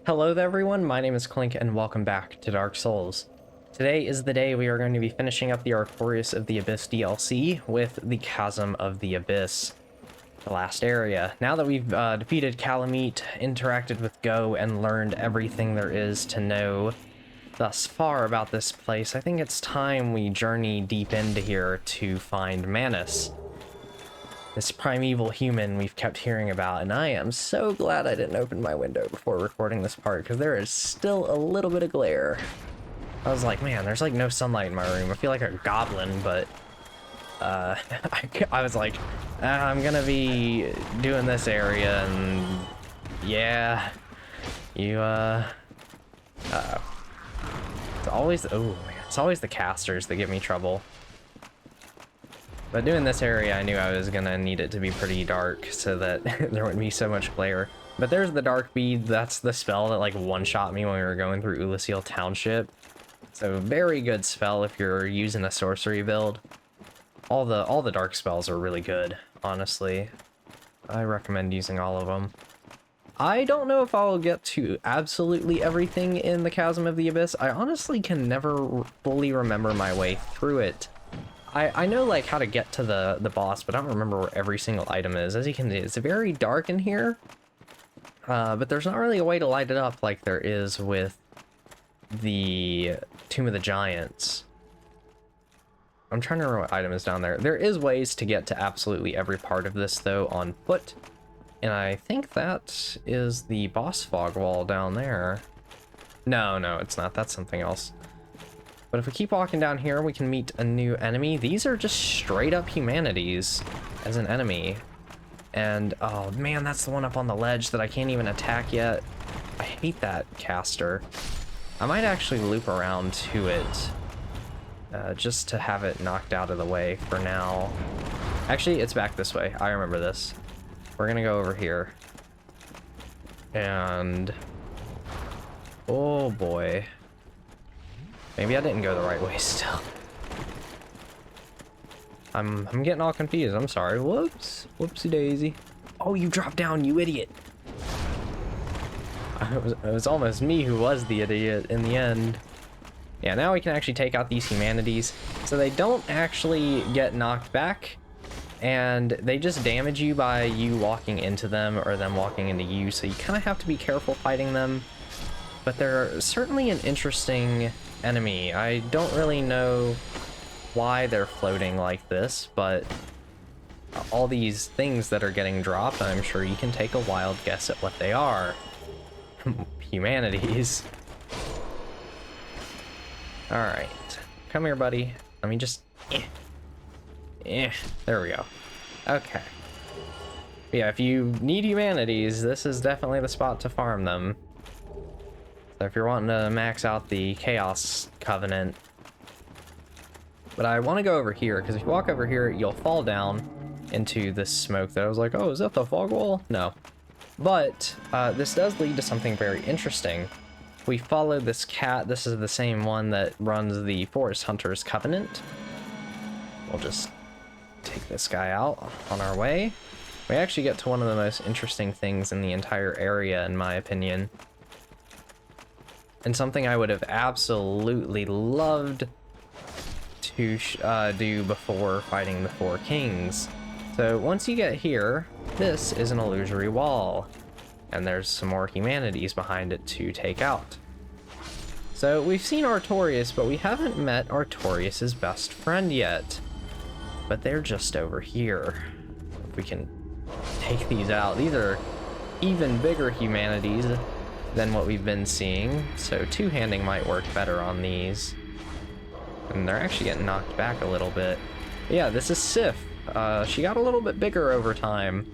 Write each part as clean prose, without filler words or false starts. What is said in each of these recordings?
Hello there everyone, my name is Clink and welcome back to Dark Souls. Today is the day we are going to be finishing up the Artorias of the Abyss DLC with the Chasm of the Abyss, the last area. Now that we've defeated Calamite, interacted with Go, and learned everything there is to know thus far about this place, I think it's time we journey deep into here to find Manus, this primeval human we've kept hearing about, and I am so glad I didn't open my window before recording this part, because there is still a little bit of glare. I was like, man, there's like no sunlight in my room. I feel like a goblin, but I was like, I'm gonna be doing this area, and yeah, you, it's always, oh man, it's always the casters that give me trouble. But doing this area, I knew I was gonna need it to be pretty dark so that there wouldn't be so much glare. But there's the Dark Bead. That's the spell that like one-shot me when we were going through Ulasil Township. So very good spell if you're using a sorcery build. All the dark spells are really good, honestly. I recommend using all of them. I don't know if I'll get to absolutely everything in the Chasm of the Abyss. I honestly can never fully remember my way through it. I know like how to get to the boss, but I don't remember where every single item is. As you can see, it's very dark in here, but there's not really a way to light it up like there is with the Tomb of the Giants. I'm trying to remember what item is down there. There is ways to get to absolutely every part of this though on foot, and I think that is the boss fog wall down there. No, it's not. That's something else. But if we keep walking down here, we can meet a new enemy. These are just straight up humanities as an enemy. And, oh man, that's the one up on the ledge that I can't even attack yet. I hate that caster. I might actually loop around to it, just to have it knocked out of the way for now. Actually, it's back this way. I remember this. We're gonna go over here. And, oh boy. Maybe I didn't go the right way still. I'm getting all confused. I'm sorry. Whoops. Whoopsie daisy. Oh, you dropped down, you idiot. It was almost me who was the idiot in the end. Yeah, now we can actually take out these humanities. So they don't actually get knocked back, and they just damage you by you walking into them or them walking into you. So you kind of have to be careful fighting them. But they're certainly an interesting enemy. I don't really know why they're floating like this, but all these things that are getting dropped, I'm sure you can take a wild guess at what they are. Humanities. Alright. Come here, buddy. Let me just... There we go. Okay. Yeah, if you need humanities, this is definitely the spot to farm them. So if you're wanting to max out the Chaos Covenant. But I want to go over here, because if you walk over here, you'll fall down into this smoke that I was like, oh, is that the fog wall? No. But this does lead to something very interesting. We follow this cat. This is the same one that runs the Forest Hunters Covenant. We'll just take this guy out on our way. We actually get to one of the most interesting things in the entire area, in my opinion. And something I would have absolutely loved to do before fighting the Four Kings. So once you get here, this is an illusory wall, and there's some more humanities behind it to take out. So we've seen Artorias, but we haven't met Artorias' best friend yet. But they're just over here. If we can take these out. These are even bigger humanities than what we've been seeing, so two-handing might work better on these. And they're actually getting knocked back a little bit. But yeah, this is Sif. She got a little bit bigger over time.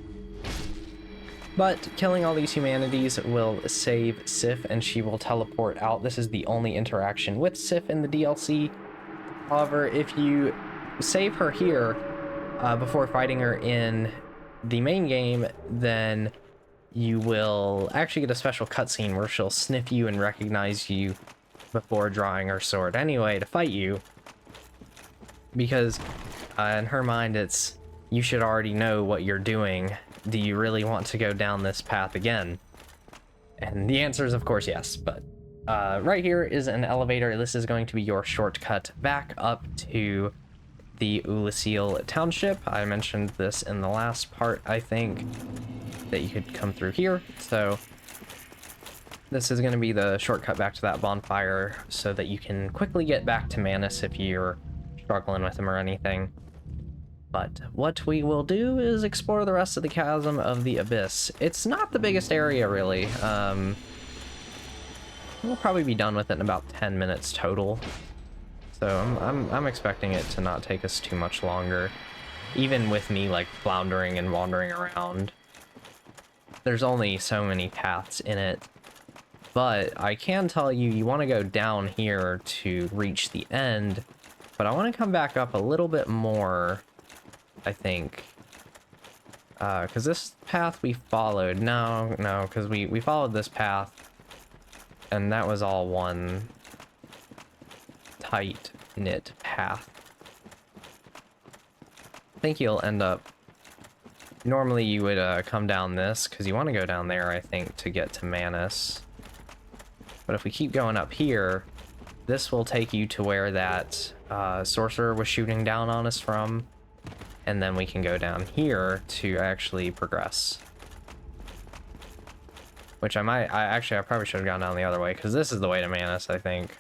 But killing all these humanities will save Sif, and she will teleport out. This is the only interaction with Sif in the DLC. However, if you save her here before fighting her in the main game, then you will actually get a special cutscene where she'll sniff you and recognize you before drawing her sword anyway to fight you. Because in her mind, it's, you should already know what you're doing. Do you really want to go down this path again? And the answer is, of course, yes. But right here is an elevator. This is going to be your shortcut back up to the Ulysseal Township. I mentioned this in the last part, I think, that you could come through here. So this is going to be the shortcut back to that bonfire so that you can quickly get back to Manus if you're struggling with him or anything. But what we will do is explore the rest of the Chasm of the Abyss. It's not the biggest area, really. We'll probably be done with it in about 10 minutes total. So I'm expecting it to not take us too much longer. Even with me, like, floundering and wandering around. There's only so many paths in it. But I can tell you, you want to go down here to reach the end. But I want to come back up a little bit more, I think. Because this path we followed... No, because we followed this path. And that was all one tight-knit path. I think you'll end up... Normally you would come down this, because you want to go down there, I think, to get to Manus. But if we keep going up here, this will take you to where that sorcerer was shooting down on us from. And then we can go down here to actually progress. Which I probably should have gone down the other way, because this is the way to Manus, I think.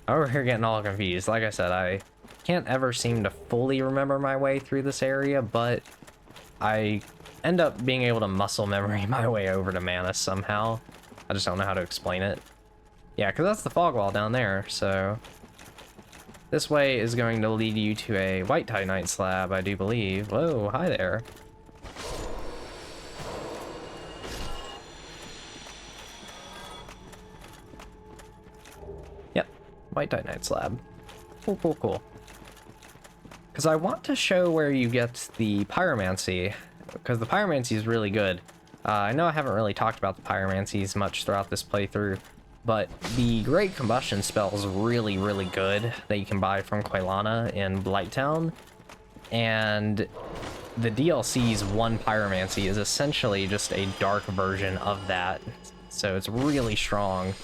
Over here getting all confused. Like I said, I can't ever seem to fully remember my way through this area, but I end up being able to muscle memory my way over to Manus somehow. I just don't know how to explain it. Yeah, because that's the fog wall down there, so... This way is going to lead you to a white titanite slab, I do believe. Whoa, hi there. Yep, white titanite slab. Cool, cool, cool. Because I want to show where you get the pyromancy, because the pyromancy is really good. I know I haven't really talked about the pyromancies much throughout this playthrough, but the Great Combustion spell is really, really good that you can buy from Quelana in Blighttown. And the DLC's one pyromancy is essentially just a dark version of that. So it's really strong.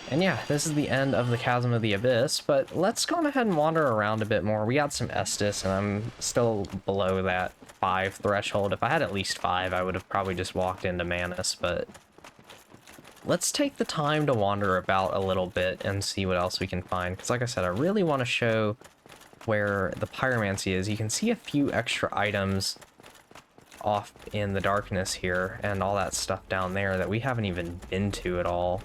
And yeah, this is the end of the Chasm of the Abyss, but let's go ahead and wander around a bit more. We got some Estus, and I'm still below that 5 threshold. If I had at least 5, I would have probably just walked into Manus, but... Let's take the time to wander about a little bit and see what else we can find. Because like I said, I really want to show where the pyromancy is. You can see a few extra items off in the darkness here and all that stuff down there that we haven't even been to at all.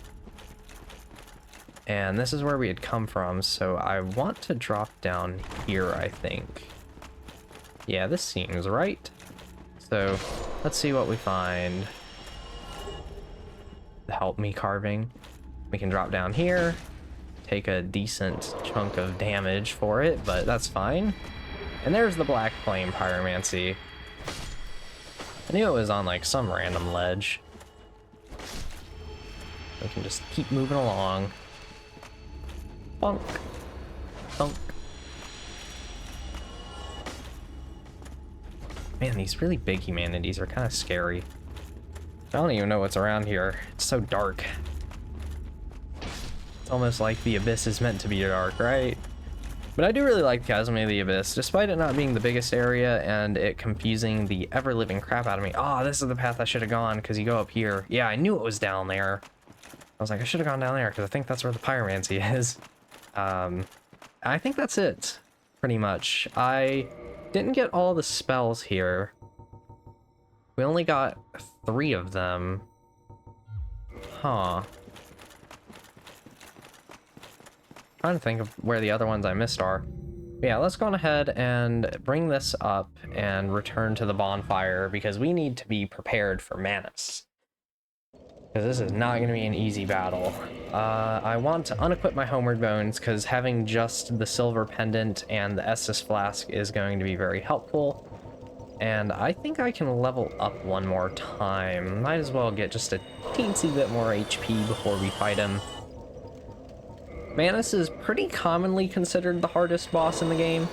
And this is where we had come from, so I want to drop down here, I think. Yeah, this seems right. So let's see what we find. Help me carving. We can drop down here, take a decent chunk of damage for it, but that's fine. And there's the Black Flame Pyromancy. I knew it was on like some random ledge. We can just keep moving along. Bonk. Bonk. Man, these really big humanities are kind of scary. I don't even know what's around here. It's so dark. It's almost like the Abyss is meant to be dark, right? But I do really like Chasm of the Abyss, despite it not being the biggest area and it confusing the ever-living crap out of me. Oh, this is the path I should have gone, because you go up here. Yeah, I knew it was down there. I was like, I should have gone down there, because I think that's where the pyromancy is. I think that's it, pretty much. I didn't get all the spells here. We only got 3 of them. Huh. Trying to think of where the other ones I missed are. But yeah, let's go on ahead and bring this up and return to the bonfire because we need to be prepared for Manus. Because this is not going to be an easy battle. I want to unequip my Homeward Bones because having just the Silver Pendant and the Estus Flask is going to be very helpful. And I think I can level up one more time. Might as well get just a teensy bit more HP before we fight him. Manus is pretty commonly considered the hardest boss in the game.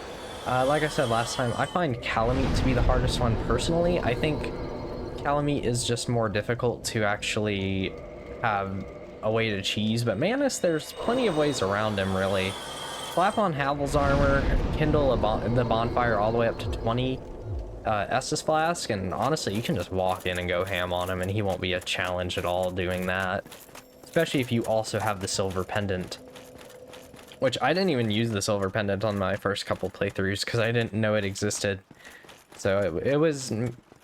Like I said last time, I find Calamite to be the hardest one personally. I think Calamite is just more difficult to actually have a way to cheese, but Manus, there's plenty of ways around him, really. Slap on Havel's armor, kindle the bonfire all the way up to 20 Estus Flask, and honestly, you can just walk in and go ham on him, and he won't be a challenge at all doing that. Especially if you also have the silver pendant. Which I didn't even use the silver pendant on my first couple playthroughs because I didn't know it existed. So it was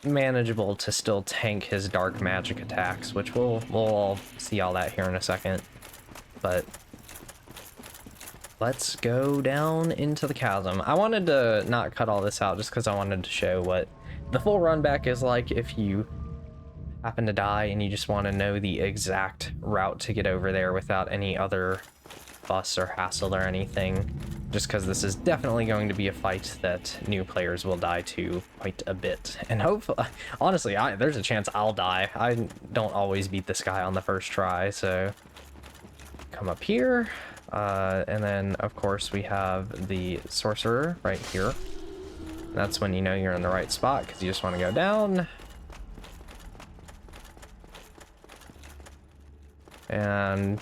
manageable to still tank his dark magic attacks, which we'll all see all that here in a second. But let's go down into the chasm. I wanted to not cut all this out just because I wanted to show what the full run back is like if you happen to die and you just want to know the exact route to get over there without any other fuss or hassle or anything, just because this is definitely going to be a fight that new players will die to quite a bit. And hopefully, honestly, there's a chance I'll die. I don't always beat this guy on the first try, so come up here, and then of course we have the sorcerer right here. That's when you know you're in the right spot, because you just want to go down. And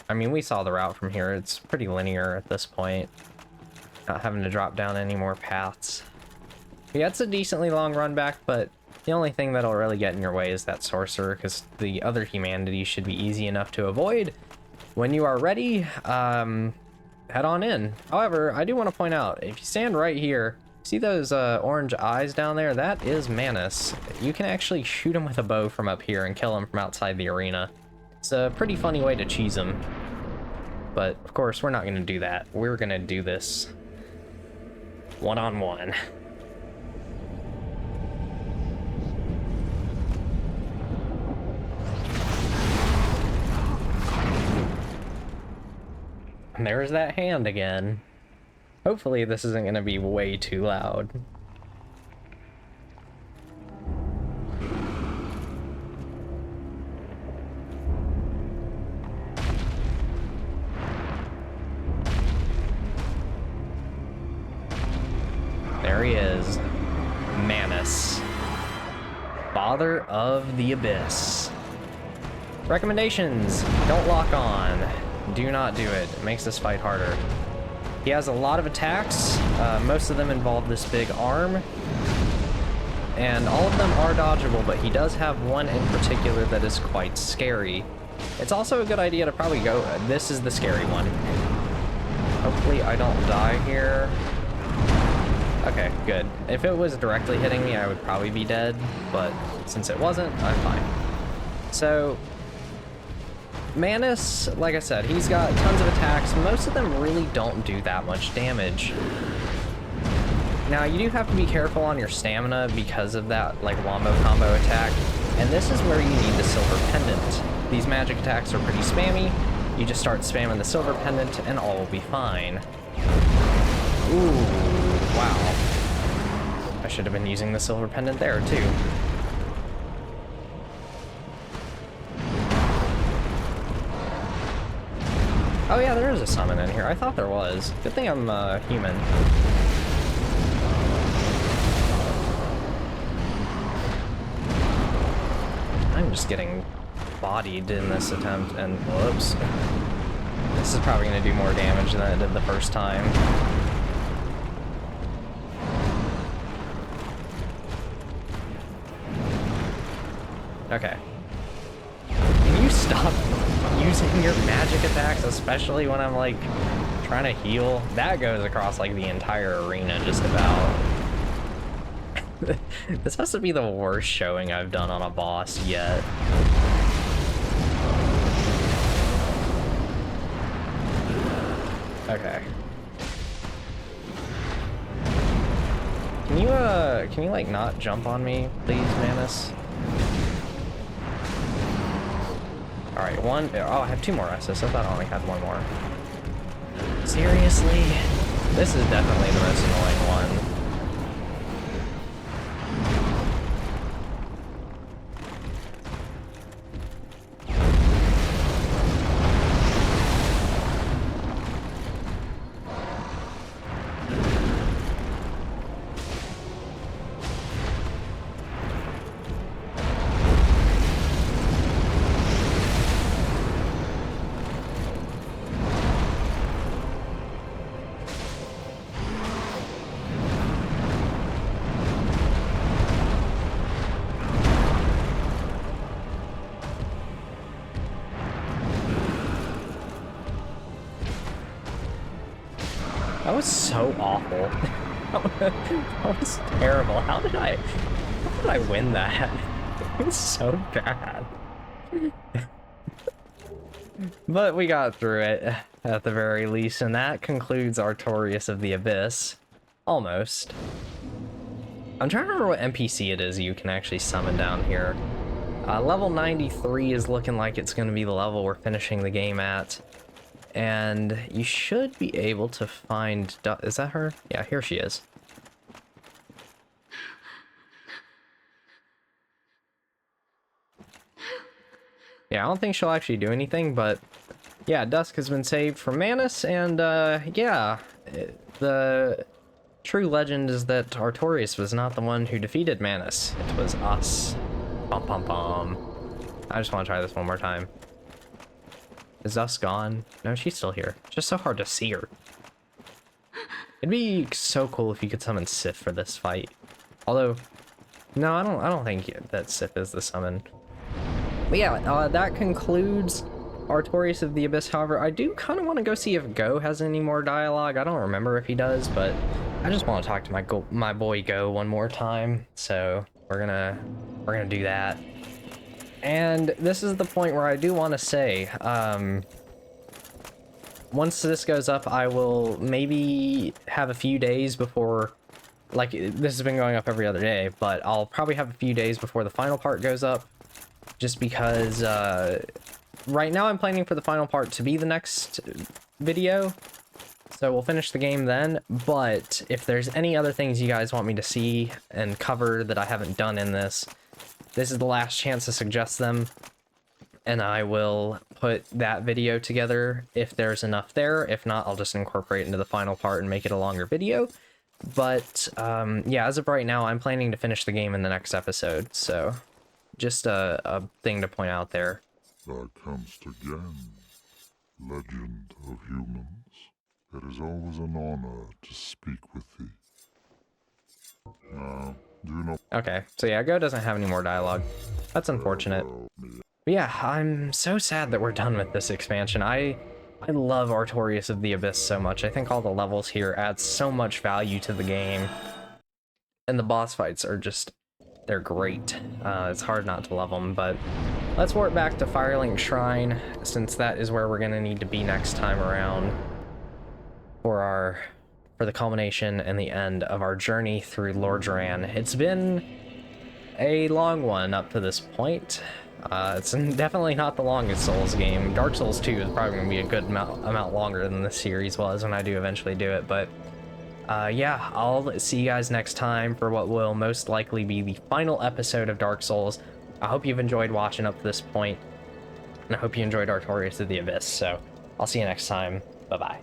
I mean, we saw the route from here. It's pretty linear at this point. Not having to drop down any more paths. Yeah, it's a decently long run back, but the only thing that'll really get in your way is that sorcerer, because the other humanities should be easy enough to avoid. When you are ready, head on in. However, I do want to point out, if you stand right here, see those orange eyes down there? That is Manus. You can actually shoot him with a bow from up here and kill him from outside the arena. It's a pretty funny way to cheese him. But, of course, we're not going to do that. We're going to do this one-on-one. And there's that hand again. Hopefully this isn't going to be way too loud. There he is, Manus, Father of the Abyss. Recommendations: don't lock on. Do not do it. It makes this fight harder. He has a lot of attacks. Most of them involve this big arm. And all of them are dodgeable, but he does have one in particular that is quite scary. It's also a good idea to probably go... This is the scary one. Hopefully I don't die here. Okay, good. If it was directly hitting me, I would probably be dead, but since it wasn't, I'm fine. So, Manus, like I said, he's got tons of attacks. Most of them really don't do that much damage. Now, you do have to be careful on your stamina because of that, like, wombo combo attack, and this is where you need the silver pendant. These magic attacks are pretty spammy. You just start spamming the silver pendant, and all will be fine. Ooh. Wow. I should have been using the silver pendant there, too. Oh yeah, there is a summon in here. I thought there was. Good thing I'm human. I'm just getting bodied in this attempt, and whoops. This is probably going to do more damage than it did the first time. Okay. Can you stop using your magic attacks, especially when I'm, like, trying to heal? That goes across, like, the entire arena, just about. This has to be the worst showing I've done on a boss yet. Okay. Can you, like, not jump on me, please, Manus? Alright, one. Oh, I have two more SS. I thought I only had one more. Seriously? This is definitely the most annoying one. That was so awful. That was terrible. How did I win that? It was so bad. But we got through it, at the very least, and that concludes Artorias of the Abyss. Almost. I'm trying to remember what NPC it is you can actually summon down here. Level 93 is looking like it's going to be the level we're finishing the game at. And you should be able to find... Is that her? Yeah, here she is. Yeah, I don't think she'll actually do anything, but... Yeah, Dusk has been saved from Manus, and, yeah. The true legend is that Artorias was not the one who defeated Manus. It was us. Bum bum bum. I just want to try this one more time. Is Dusk gone? No, she's still here. It's just so hard to see her. It'd be so cool if you could summon Sif for this fight. Although, no, I don't think that Sif is the summon. But yeah, that concludes Artorias of the Abyss. However, I do kind of want to go see if Go has any more dialogue. I don't remember if he does, but I just want to talk to my boy Go one more time. So we're gonna do that. And this is the point where I do want to say, once this goes up, I will maybe have a few days before, like, this has been going up every other day, but I'll probably have a few days before the final part goes up, just because, right now I'm planning for the final part to be the next video, so we'll finish the game then. But if there's any other things you guys want me to see and cover that I haven't done in this is the last chance to suggest them, and I will put that video together if there's enough there. If not, I'll just incorporate it into the final part and make it a longer video. But yeah, as of right now, I'm planning to finish the game in the next episode, so just a thing to point out there. Thou comest again, legend of humans. It is always an honor to speak with thee. Do you know? Okay, so yeah, Go doesn't have any more dialogue. That's unfortunate. But yeah, I'm so sad that we're done with this expansion. I love Artorias of the Abyss so much. I think all the levels here add so much value to the game. And the boss fights are just, they're great. It's hard not to love them, but let's warp back to Firelink Shrine, since that is where we're gonna need to be next time around for the culmination and the end of our journey through Lordran. It's been a long one up to this point. It's definitely not the longest Souls game. Dark Souls 2 is probably going to be a good amount longer than this series was when I do eventually do it, but yeah, I'll see you guys next time for what will most likely be the final episode of Dark Souls. I hope you've enjoyed watching up to this point, and I hope you enjoyed Artorias of the Abyss, so I'll see you next time. Bye-bye.